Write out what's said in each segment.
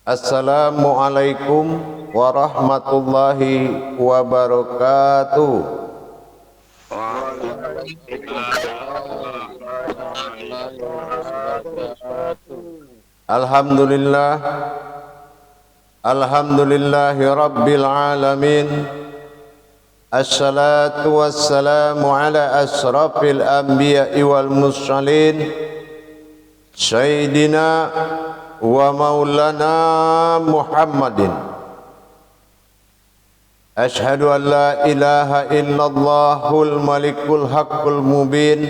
Assalamualaikum warahmatullahi wabarakatuh. Alhamdulillah, alhamdulillahi rabbil alamin. Assalatu wassalamu ala asrafil anbiya'i wal mursalin, Sayyidina wa maulana Muhammadin. Ashhadu an la ilaha illallahul malikul haqqul mubin,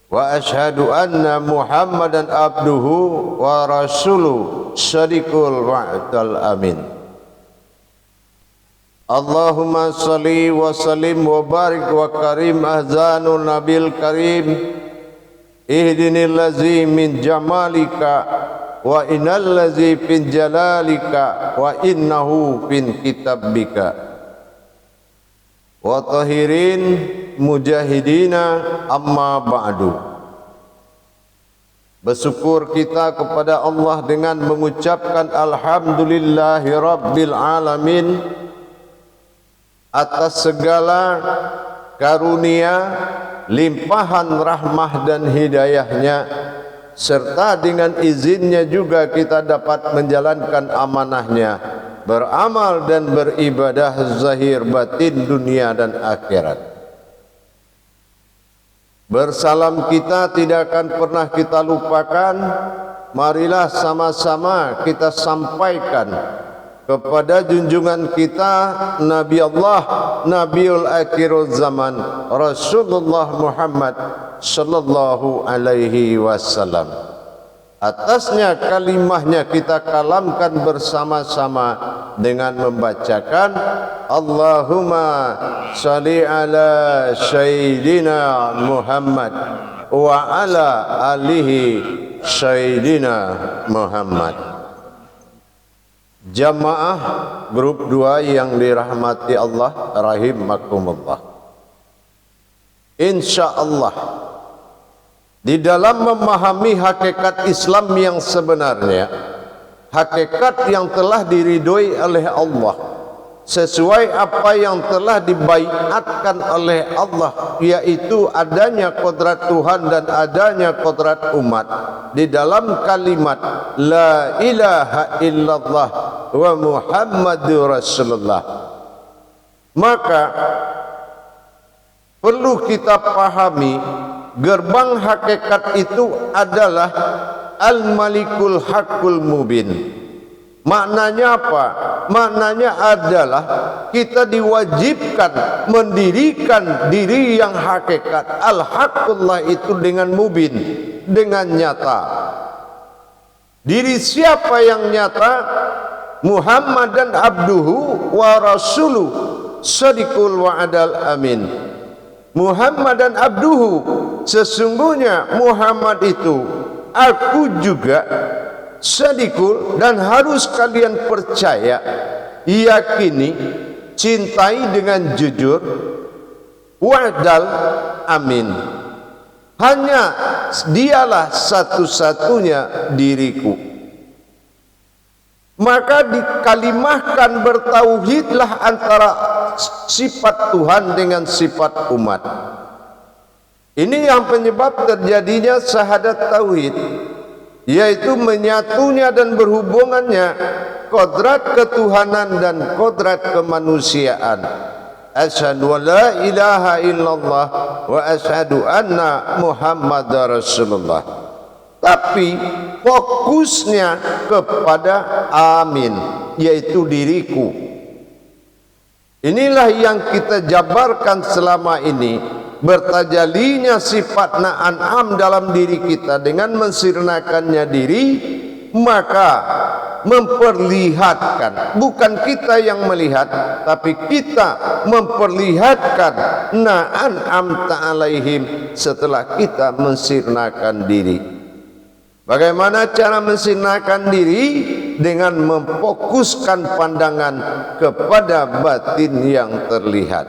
wa ashhadu anna Muhammadan abduhu wa rasuluh sadiqul wa'dal amin. Allahumma salli wa sallim wa barik wa karim ahzanul nabil karim. Ihdinil ladzi min jamalika wa innal ladzi fin jalalika wa innahu fin kitabika. Wa tahirin mujahidina amma ba'du. Bersyukur kita kepada Allah dengan mengucapkan alhamdulillahi rabbil alamin atas segala karunia, limpahan rahmah dan hidayahnya, serta dengan izinnya juga kita dapat menjalankan amanahnya, beramal dan beribadah zahir batin dunia dan akhirat. Bersalam kita tidak akan pernah kita lupakan. Marilah sama-sama kita sampaikan kepada junjungan kita Nabi Allah, Nabiul Akhirul Zaman, Rasulullah Muhammad sallallahu alaihi wasallam. Atasnya kalimahnya kita kalamkan bersama-sama dengan membacakan Allahumma salli ala Sayyidina Muhammad wa ala alihi Sayyidina Muhammad. Jamaah grup 2 yang dirahmati Allah rahimakumullah. Insyaallah di dalam memahami hakikat Islam yang sebenarnya, hakikat yang telah diridhoi oleh Allah, sesuai apa yang telah dibaiatkan oleh Allah, yaitu adanya kodrat Tuhan dan adanya kodrat umat di dalam kalimat la ilaha illallah wa Muhammadur Rasulullah. Maka perlu kita pahami gerbang hakikat itu adalah al-malikul haqqul mubin. Maknanya apa? Maknanya adalah kita diwajibkan mendirikan diri yang hakikat al-haqqullah itu dengan mubin, dengan nyata. Diri siapa yang nyata? Muhammadan abduhu wa rasuluh sadiqul wa'dal amin. Muhammadan abduhu, sesungguhnya Muhammad itu aku juga, sadiqul, dan harus kalian percaya, yakini, cintai dengan jujur, wa'dal amin. Hanya dialah satu-satunya diriku. Maka dikalimahkan bertauhidlah antara sifat Tuhan dengan sifat umat. Ini yang penyebab terjadinya syahadat tauhid, yaitu menyatunya dan berhubungannya kodrat ketuhanan dan kodrat kemanusiaan. Asyhadu an la ilaha illallah wa asyhadu anna Muhammadar Rasulullah. Tapi fokusnya kepada amin, yaitu diriku. Inilah yang kita jabarkan selama ini. Bertajalinya sifat na'an'am dalam diri kita dengan mensirnakannya diri, maka memperlihatkan, bukan kita yang melihat, tapi kita memperlihatkan na'an'am ta'alaihim setelah kita mensirnakan diri. Bagaimana cara mensirnakan diri? Dengan memfokuskan pandangan kepada batin yang terlihat.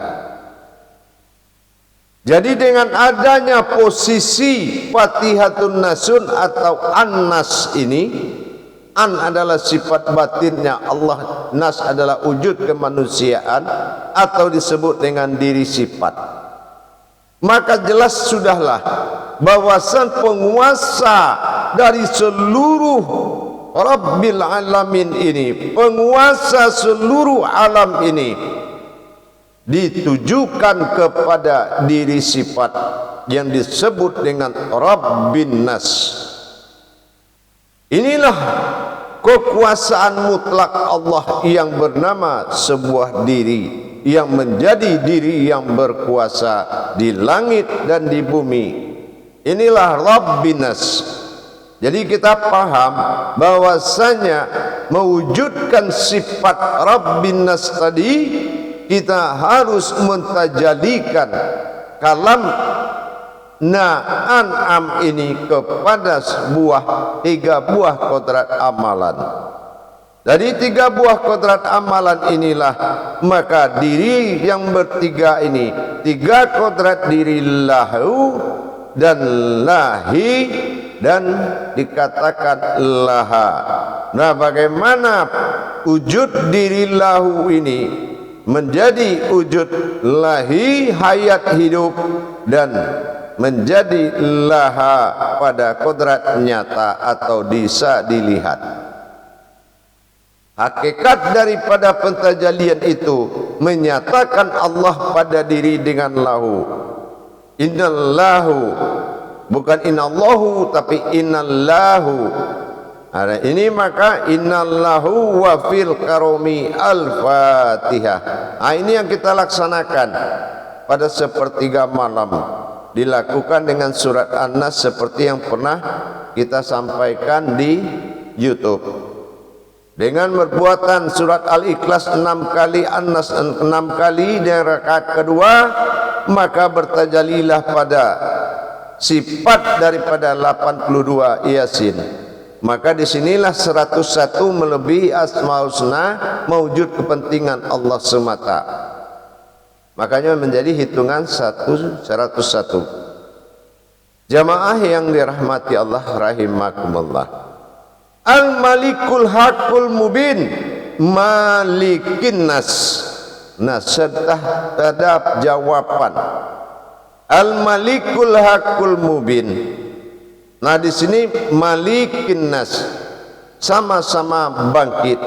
Jadi dengan adanya posisi Fatihatun Nasun atau An-Nas ini, an adalah sifat batinnya Allah, nas adalah wujud kemanusiaan atau disebut dengan diri sifat, maka jelas sudahlah bahwasan penguasa dari seluruh Rabbil Alamin ini, penguasa seluruh alam ini, ditujukan kepada diri sifat yang disebut dengan Rabbin Nas. Inilah kekuasaan mutlak Allah yang bernama sebuah diri yang menjadi diri yang berkuasa di langit dan di bumi. Inilah Rabbin Nas. Jadi kita paham bahwasanya mewujudkan sifat Rabbin Nas tadi, kita harus mentajalikan kalam An'am ini kepada tiga buah kodrat amalan. Dari tiga buah kodrat amalan inilah maka diri yang bertiga ini, tiga kodrat diri lahu dan lahi dan dikatakan laha. Nah, bagaimana wujud diri lahu ini menjadi wujud lahi hayat hidup dan menjadi laha pada kodrat nyata atau bisa dilihat. Hakikat daripada pentajalian itu menyatakan Allah pada diri dengan lahu. Innallahu, bukan innallahu tapi innallahu. Ada ini maka innallahu wa fil karumi al-Fatihah. Ini yang kita laksanakan pada sepertiga malam, dilakukan dengan surat An-Nas seperti yang pernah kita sampaikan di YouTube. Dengan perbuatan surat Al-Ikhlas 6 kali, An-Nas 6 kali di rakaat kedua, maka bertajalilah pada sifat daripada 82 Yasin. Maka disinilah 101 melebihi Asmaul Husna, mewujud kepentingan Allah semata. Makanya menjadi hitungan 101. Jamaah yang dirahmati Allah rahimakumullah. Al-Malikul Hakul Mubin, Malikin Nas. Nah, terhadap jawaban Al-Malikul Hakul Mubin. Nah, di sini Malikin Nas sama-sama bangkit.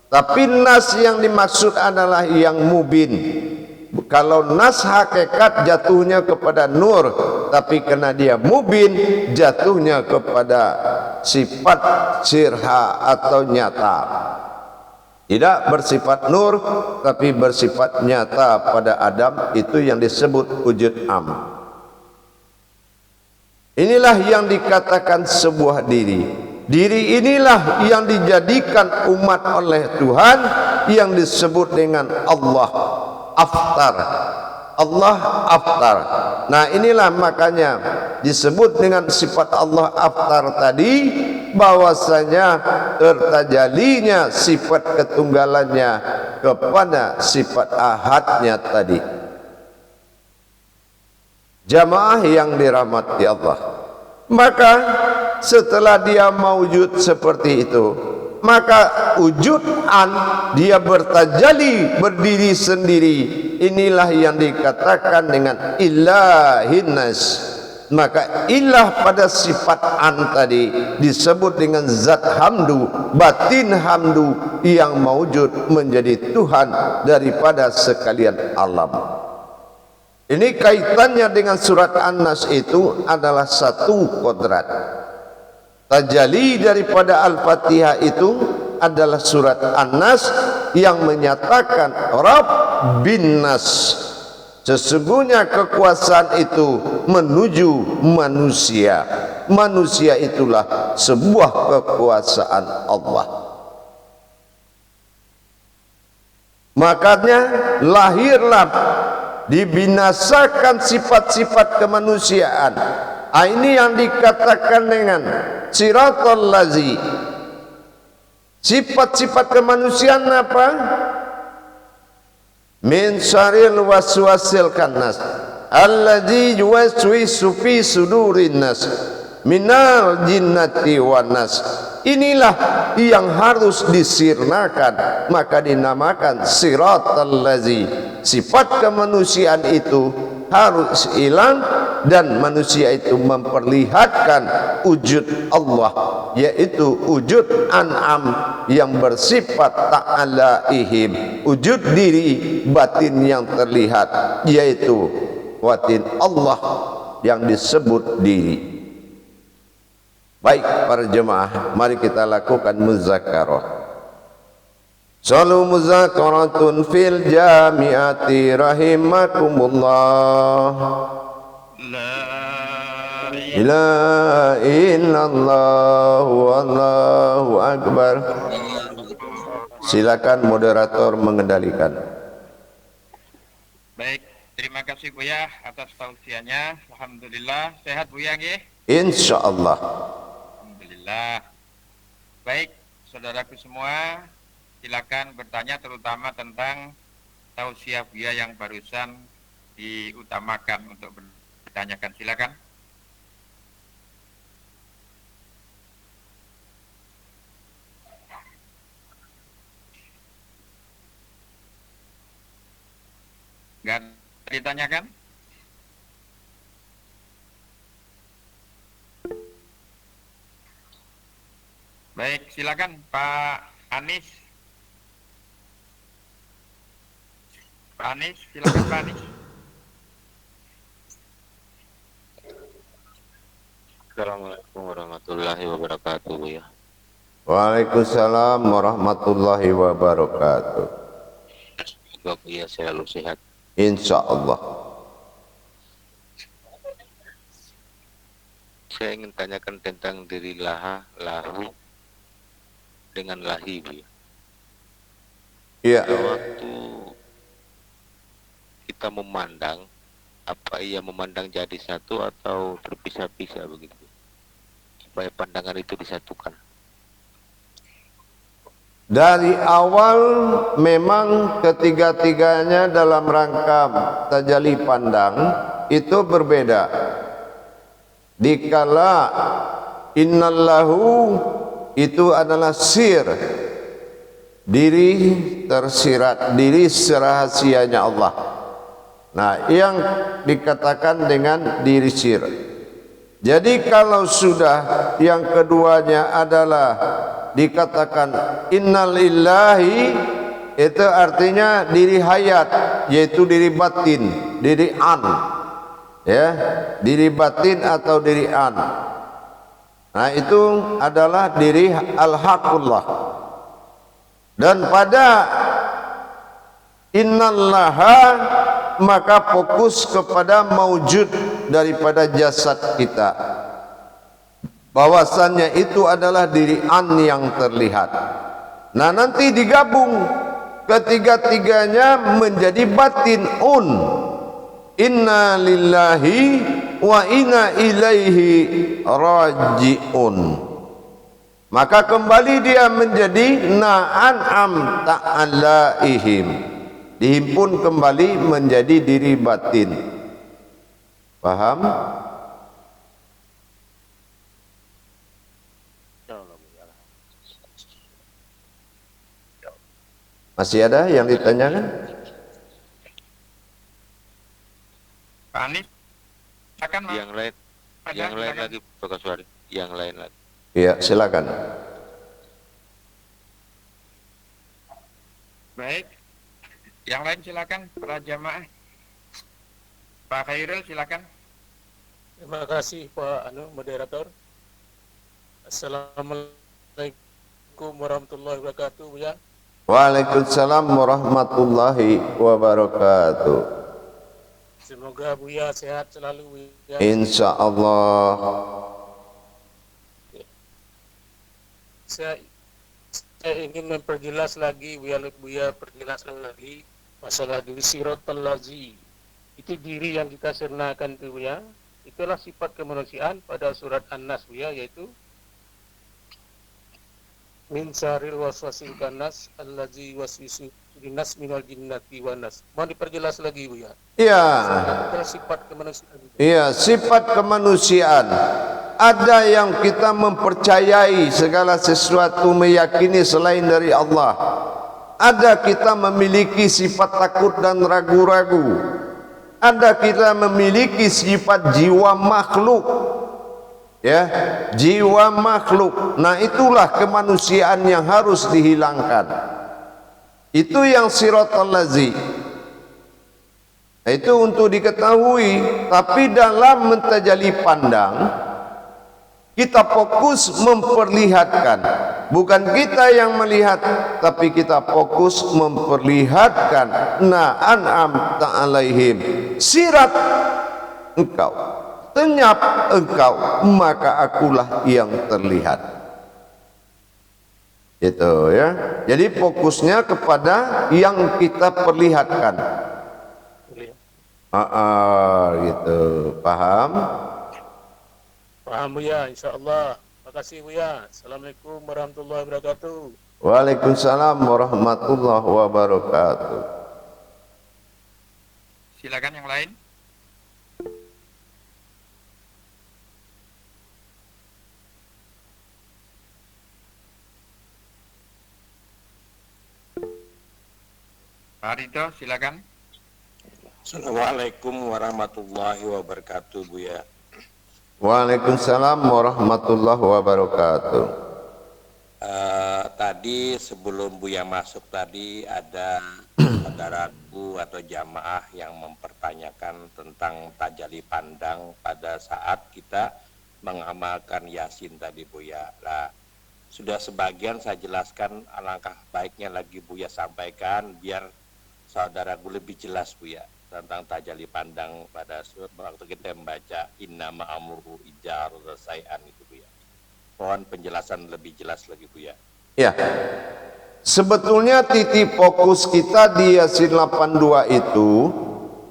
Tapi nas yang dimaksud adalah yang mubin. Kalau nas hakikat jatuhnya kepada nur, tapi karena dia mubin jatuhnya kepada sifat sirha atau nyata. Tidak bersifat nur tapi bersifat nyata pada Adam, itu yang disebut wujud am. Inilah yang dikatakan sebuah diri. Diri inilah yang dijadikan umat oleh Tuhan yang disebut dengan Allah Aftar. Allah Aftar. Nah, inilah makanya disebut dengan sifat Allah Aftar tadi, bahwasanya tertajalinya sifat ketunggalannya kepada sifat ahadnya tadi. Jamaah yang dirahmati Allah, maka setelah dia mewujud seperti itu, maka wujud an dia bertajali berdiri sendiri. Inilah yang dikatakan dengan ilahin nas. Maka ilah pada sifat an tadi disebut dengan zat hamdu, batin hamdu yang mewujud menjadi Tuhan daripada sekalian alam. Ini kaitannya dengan surat An-Nas itu adalah satu kodrat. Tajalli daripada Al-Fatihah itu adalah surat An-Nas yang menyatakan Rabbin Nas. Sesungguhnya kekuasaan itu menuju manusia. Manusia itulah sebuah kekuasaan Allah. Makanya lahirlah, dibinasakan sifat-sifat kemanusiaan. Ini yang dikatakan dengan siratal lazi. Sifat-sifat kemanusiaan apa? Min syarril waswasil khannas alladzi yuwaswisu fi sudurin nas minal jinnati wan nas. Inilah yang harus disirnakan, maka dinamakan siratal lazi. Sifat kemanusiaan itu harus hilang dan manusia itu memperlihatkan wujud Allah, yaitu wujud an'am yang bersifat ta'alaihim, wujud diri batin yang terlihat, yaitu batin Allah yang disebut diri. Baik para jemaah, mari kita lakukan muzakarah. Salu muzakaratun fil jamiati rahimakumullah. La ilaha illallah wallahu akbar. Silakan moderator mengendalikan. Baik, terima kasih Buya atas tausiahnya. Alhamdulillah, sehat Buya nggih? Insyaallah. Alhamdulillah. Baik, saudaraku semua, silakan bertanya terutama tentang tausiah Buya yang barusan diutamakan untuk bertanyakan. Silakan. Enggak ditanyakan? Baik, silakan Pak Anis. Pak Anis, silakan Pak Anis. Assalamualaikum warahmatullahi wabarakatuh ya. Waalaikumsalam warahmatullahi wabarakatuh. Semoga ya selalu sehat. Insyaallah. Saya ingin tanyakan tentang diri laha, lahu dengan lahi Bu ya. Iya. Waktu kita memandang, apa ia memandang jadi satu atau terpisah-pisah begitu, supaya pandangan itu disatukan? Dari awal memang ketiga-tiganya dalam rangka tajalli pandang itu berbeda. Dikala innallahu itu adalah sir, diri tersirat, diri serahasianya Allah. Nah, yang dikatakan dengan diri sir. Jadi kalau sudah yang keduanya adalah dikatakan innalillahi, itu artinya diri hayat, yaitu diri batin, diri an, ya, diri batin atau diri an. Nah, itu adalah diri al-haqullah. Dan pada innallaha maka fokus kepada maujud daripada jasad kita, bahwasannya itu adalah diri an yang terlihat. Nah, nanti digabung ketiga-tiganya menjadi batin un. Inna lillahi wa inna ilaihi raji'un. Maka kembali dia menjadi na'an'am ta'alaihim, dihimpun kembali menjadi diri batin. Paham? Masih ada yang ditanyakan? Pak Anis, silakan Mas. Yang lain lagi Pak Kaswari, yang lain lagi. Iya, silakan. Baik, yang lain silakan para jamaah. Pak Khairul silakan. Terima kasih Pak moderator. Assalamualaikum warahmatullahi wabarakatuh ya. Waalaikumsalam warahmatullahi wabarakatuh. Semoga Buya sehat selalu Buya. Insyaallah. Saya ingin memperjelas lagi Buya perjelas lagi masalah diri siratal lazi. Itu diri yang kita sirnakan itu Buya. Itulah sifat kemanusiaan pada surat An-Nas Buya, yaitu min syarril waswasil khannas allazi waswisu linas minal jinnati wan nas. Mau diperjelas lagi Bu ya? Iya. Itulah sifat kemanusiaan. Iya, sifat kemanusiaan. Ada yang kita mempercayai segala sesuatu, meyakini selain dari Allah. Ada kita memiliki sifat takut dan ragu-ragu. Ada kita memiliki sifat jiwa makhluk. Ya, jiwa makhluk. Nah, itulah kemanusiaan yang harus dihilangkan. Itu yang siratal lazi. Itu untuk diketahui. Tapi dalam mentajali pandang, kita fokus memperlihatkan, bukan kita yang melihat, tapi kita fokus memperlihatkan. Na an'am ta'alaihim, sirat engkau, senyap engkau, maka akulah yang terlihat. Itu ya. Jadi fokusnya kepada yang kita perlihatkan. Gitu, paham? Paham Buya, insyaallah. Makasih Buya. Assalamualaikum warahmatullahi wabarakatuh. Waalaikumsalam warahmatullahi wabarakatuh. Silakan yang lain. Pak Rito, silakan. Assalamualaikum warahmatullahi wabarakatuh Buya. Waalaikumsalam warahmatullahi wabarakatuh. Tadi sebelum Buya masuk tadi ada saudaraku atau jamaah yang mempertanyakan tentang tajalli pandang pada saat kita mengamalkan Yasin tadi Buya. Nah, sudah sebagian saya jelaskan, alangkah baiknya lagi Buya sampaikan biar saudaraku lebih jelas Buya tentang tajalli pandang pada waktu kita membaca innama amruhu idza arada syai'an itu Buya. Mohon penjelasan lebih jelas lagi Buya. Ya. Sebetulnya titik fokus kita di Yasin 82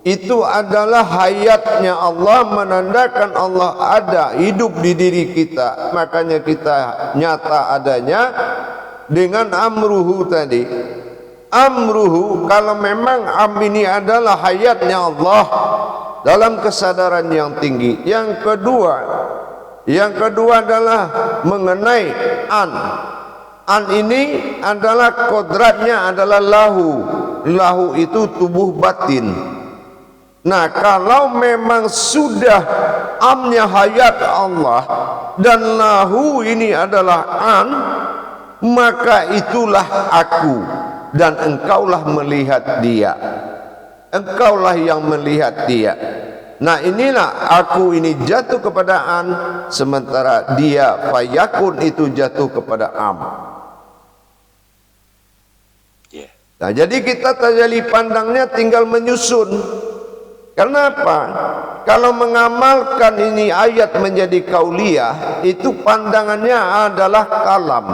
itu adalah hayatnya Allah, menandakan Allah ada hidup di diri kita. Makanya kita nyata adanya dengan amruhu tadi. Amruhu, kalau memang ini adalah hayatnya Allah dalam kesadaran yang tinggi. Yang kedua adalah mengenai an ini adalah kodratnya adalah lahu itu tubuh batin. Nah, kalau memang sudah amnya hayat Allah dan lahu ini adalah an, maka itulah aku. Dan engkaulah melihat dia. Engkaulah yang melihat dia. Nah, inilah aku ini jatuh kepada an, sementara dia fayakun itu jatuh kepada am. Nah, jadi kita tajalli pandangnya tinggal menyusun. Karena apa? Kalau mengamalkan ini ayat menjadi kauliyah, itu pandangannya adalah kalam.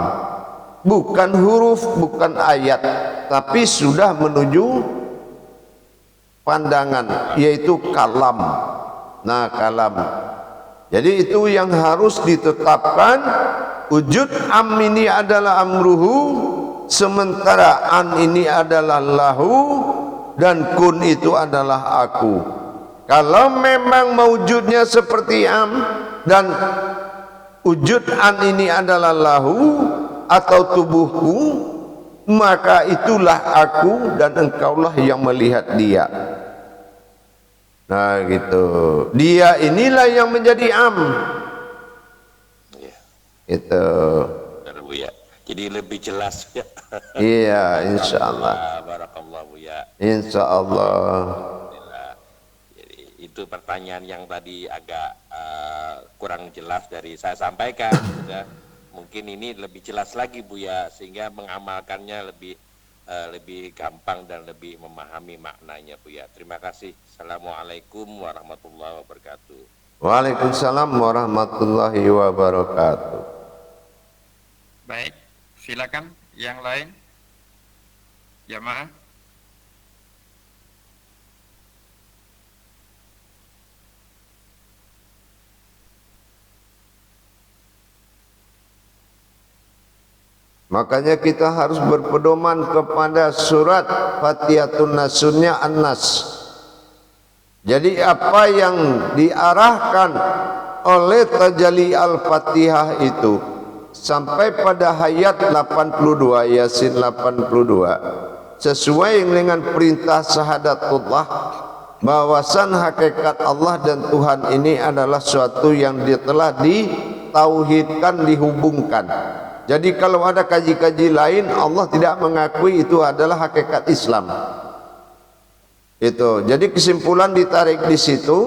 Bukan huruf, bukan ayat, tapi sudah menuju pandangan, yaitu kalam. Nah, kalam. Jadi itu yang harus ditetapkan. Wujud am ini adalah amruhu, sementara an ini adalah lahu, dan kun itu adalah aku. Kalau memang mewujudnya seperti am dan wujud an ini adalah lahu atau tubuhku, maka itulah aku dan engkaulah yang melihat dia. Nah, gitu. Dia inilah yang menjadi am. Itu. Ya. Jadi lebih jelas ya. Iya, insyaallah. Barakallah Buya. Insyaallah. Jadi itu pertanyaan yang tadi agak kurang jelas dari saya sampaikan. Sudah. Mungkin ini lebih jelas lagi Buya, sehingga mengamalkannya lebih gampang dan lebih memahami maknanya Buya. Terima kasih. Assalamualaikum warahmatullahi wabarakatuh. Waalaikumsalam warahmatullahi wabarakatuh. Baik, silakan yang lain. Jamaah. Makanya kita harus berpedoman kepada surat Fatihatun Nasunnya An-Nas. Jadi apa yang diarahkan oleh tajalli Al-Fatihah itu sampai pada ayat 82, Yasin 82, sesuai dengan perintah syahadatullah bahwasan hakikat Allah dan Tuhan ini adalah suatu yang telah ditauhidkan, dihubungkan. Jadi kalau ada kaji-kaji lain, Allah tidak mengakui itu adalah hakikat Islam. Itu. Jadi kesimpulan ditarik di situ,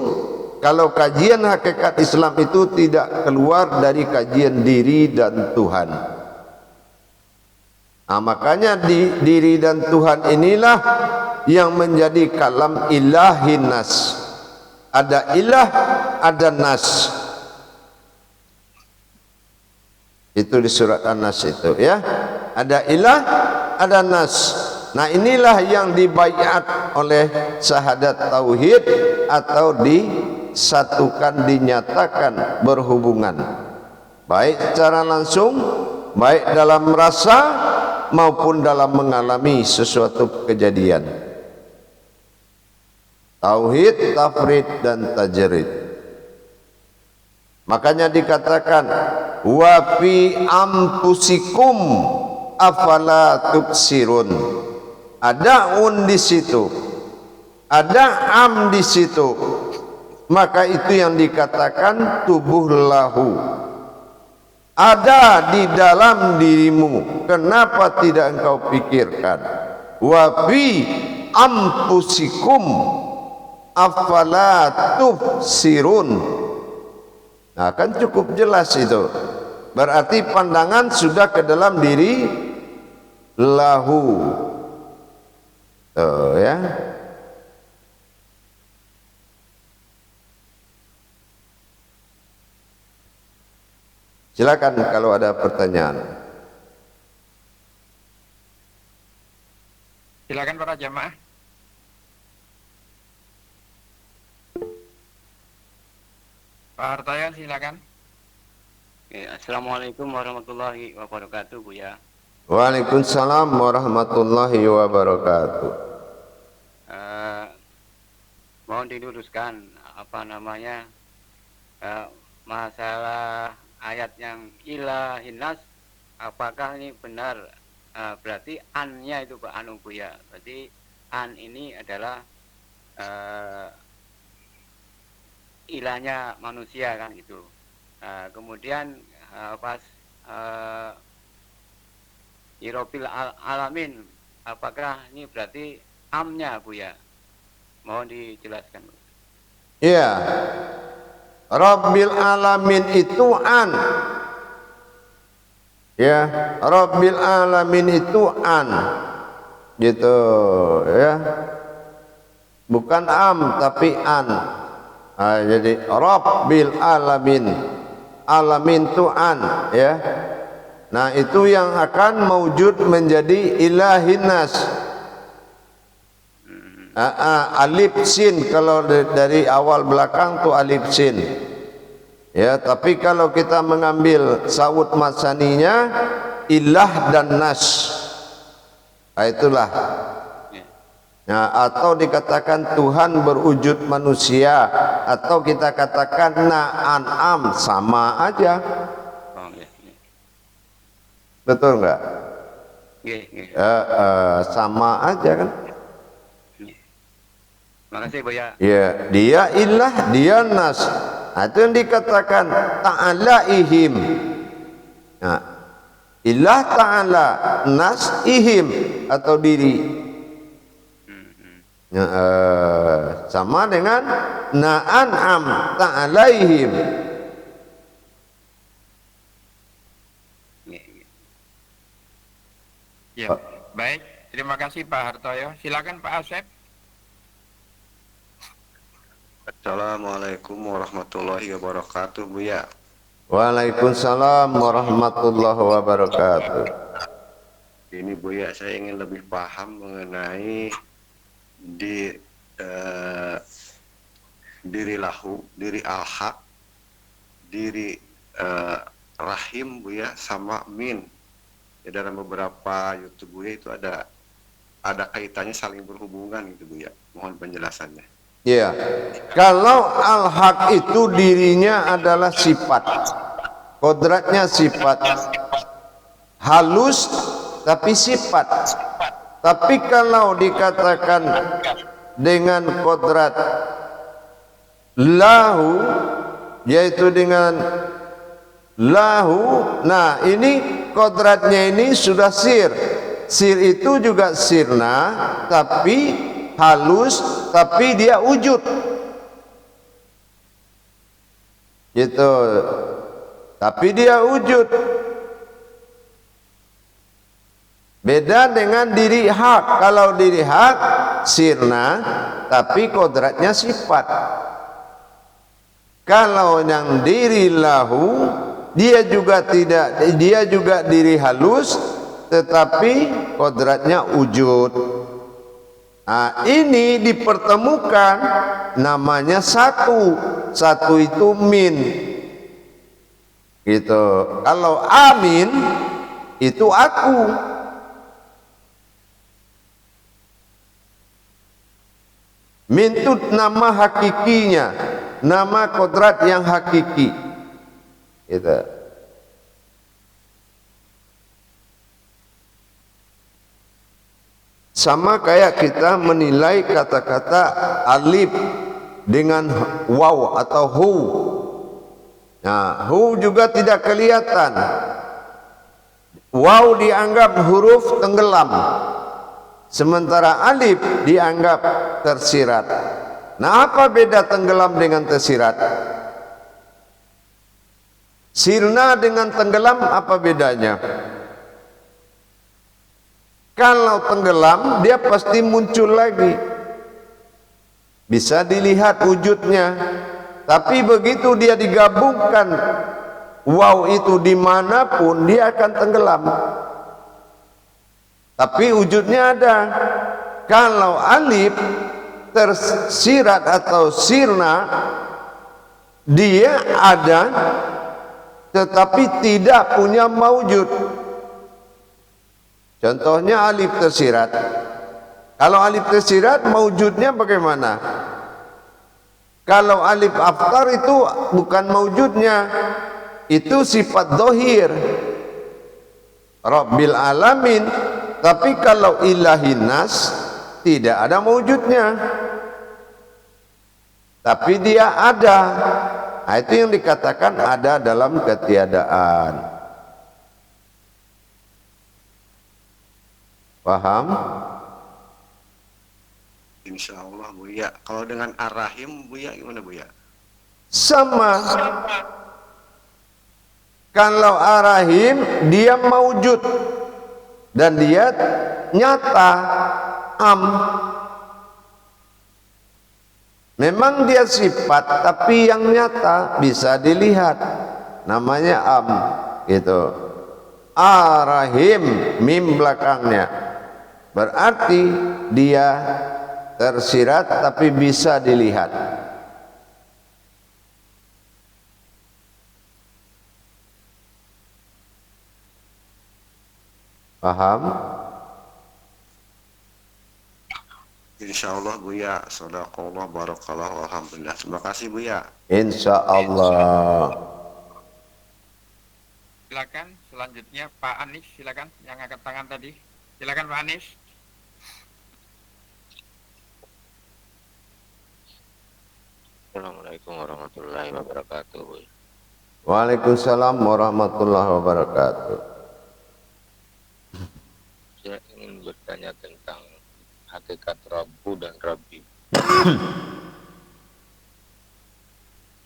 kalau kajian hakikat Islam itu tidak keluar dari kajian diri dan Tuhan. Nah, makanya diri dan Tuhan inilah yang menjadi kalam ilahin nas. Ada ilah, ada nas. Itu di surat An-Nas itu ya. Ada ilah, ada nas. Nah, inilah yang dibaiat oleh syahadat tauhid atau disatukan, dinyatakan berhubungan. Baik secara langsung, baik dalam rasa maupun dalam mengalami sesuatu kejadian. Tauhid, tafrid dan tajrid. Makanya dikatakan wa fi ampusikum afala tubsirun. Ada di situ, ada am di situ, maka itu yang dikatakan tubuh lahu. Ada di dalam dirimu, kenapa tidak engkau pikirkan? Wa fi ampusikum afala tubsirun. Nah, kan cukup jelas itu. Berarti pandangan sudah ke dalam diri lahu. Tuh ya. Silakan kalau ada pertanyaan. Silakan para jamaah. Pak Hartoyo silakan. Assalamualaikum warahmatullahi wabarakatuh, Buya. Waalaikumsalam warahmatullahi wabarakatuh. Mohon diluruskan masalah ayat yang ilahinas, apakah ini benar? Berarti an-nya itu Pak Anu, Buya. Berarti an ini adalah ilahnya manusia kan gitu. Kemudian pas Irobil alamin, apakah ini berarti amnya, Buya? Mohon dijelaskan. Iya. Rabbil alamin itu an. Ya, Rabbil alamin itu an. Gitu ya. Bukan am tapi an. Jadi Rabbil alamin. Alamin itu an ya. Nah, itu yang akan mewujud menjadi ilahin nas. Alif sin kalau dari awal belakang tuh alif sin. Ya, tapi kalau kita mengambil sawut masaninya ilah dan nas. Nah, itulah. Nah, atau dikatakan Tuhan berwujud manusia, atau kita katakan na'an'am, sama aja. Betul enggak? Sama aja kan? Makasih, Buya. Ya, dia ilah, dia nas. Nah, itu yang dikatakan ta'ala ihim. Nah, ilah ta'ala, nas ihim atau diri. Sama dengan na'an'am ta'alaihim. Ya, baik. Terima kasih Pak Hartoyo. Silakan Pak Asep. Assalamualaikum warahmatullahi wabarakatuh, Buya. Waalaikumsalam warahmatullahi wabarakatuh. Ini Buya, saya ingin lebih paham mengenai diri lahu, diri al-haq, diri rahim, Buya, sama min. Ya, dalam beberapa YouTube Buya itu ada kaitannya, saling berhubungan gitu, Buya. Mohon penjelasannya. Ya, kalau al-haq itu dirinya adalah sifat, kodratnya sifat, halus tapi sifat. Tapi kalau dikatakan dengan kodrat lahu, yaitu dengan lahu, nah ini kodratnya ini sudah sir. Sir itu juga sirna, tapi halus, tapi dia wujud. Gitu. Tapi dia wujud. Beda dengan diri hak. Kalau diri hak sirna, tapi kodratnya sifat. Kalau yang diri lahu, dia juga tidak, dia juga diri halus, tetapi kodratnya wujud. Nah, ini dipertemukan, namanya satu. Satu itu min. Gitu. Kalau amin itu aku. Min itu nama hakikinya, nama kodrat yang hakiki. Gitu. Sama kayak kita menilai kata-kata alif dengan waw atau hu. Nah, hu juga tidak kelihatan. Waw dianggap huruf tenggelam, sementara alif dianggap tersirat. Nah, apa beda tenggelam dengan tersirat? Sirna dengan tenggelam apa bedanya? Kalau tenggelam dia pasti muncul lagi, bisa dilihat wujudnya. Tapi begitu dia digabungkan waw itu dimanapun dia akan tenggelam, tapi wujudnya ada. Kalau alif tersirat atau sirna, dia ada tetapi tidak punya maujud. Contohnya alif tersirat. Kalau alif tersirat maujudnya bagaimana? Kalau alif aftar itu bukan maujudnya, itu sifat dohir Rabbil alamin. Tapi kalau ilahin nas tidak ada maujudnya, tapi dia ada. Nah, itu yang dikatakan ada dalam ketiadaan. Paham? Insya Allah Buya. Kalau dengan ar-rahim Buya gimana Buya? Sama. Kalau ar-rahim dia maujud dan dia nyata, memang dia sifat tapi yang nyata bisa dilihat, namanya gitu. Ar-rahim mim belakangnya, berarti dia tersirat tapi bisa dilihat. Paham? Insya Allah Buya. Sadaqallah barakallah alhamdulillah. Terima kasih Buya. Insya Allah. Silakan selanjutnya Pak Anis, silakan yang angkat tangan tadi. Silakan Pak Anis. Assalamualaikum warahmatullahi wabarakatuh. Waalaikumsalam warahmatullahi wabarakatuh. Saya ingin bertanya tentang hakikat Rabbu dan Rabbi.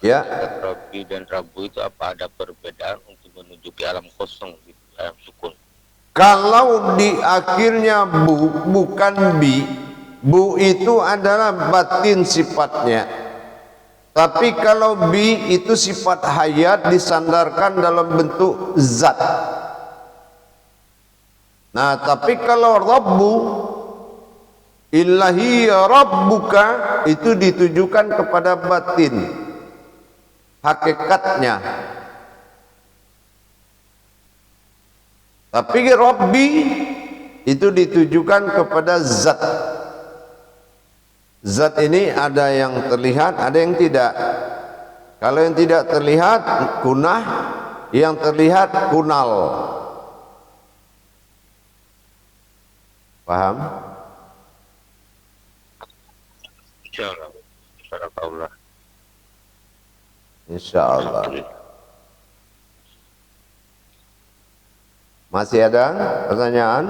Ya. Hakikat Rabbi dan Rabbu itu apa ada perbedaan untuk menunjuki alam kosong, gitu, alam sukun? Kalau di akhirnya bu, bukan bi, bu itu adalah batin sifatnya. Tapi kalau bi itu sifat hayat disandarkan dalam bentuk zat. Nah, tapi kalau Rabbu, Illahi Rabbuka, itu ditujukan kepada batin, hakikatnya. Tapi Rabbi itu ditujukan kepada zat. Zat ini ada yang terlihat, ada yang tidak. Kalau yang tidak terlihat kunah, yang terlihat kunal. Paham? Insyaallah. Insyaallah. Masih ada pertanyaan?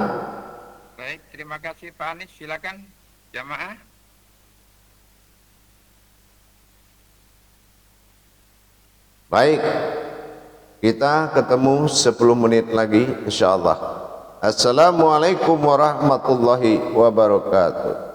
Baik, terima kasih Pak Anis. Silakan jamaah. Baik, kita ketemu 10 menit lagi insyaallah. Assalamualaikum warahmatullahi wabarakatuh.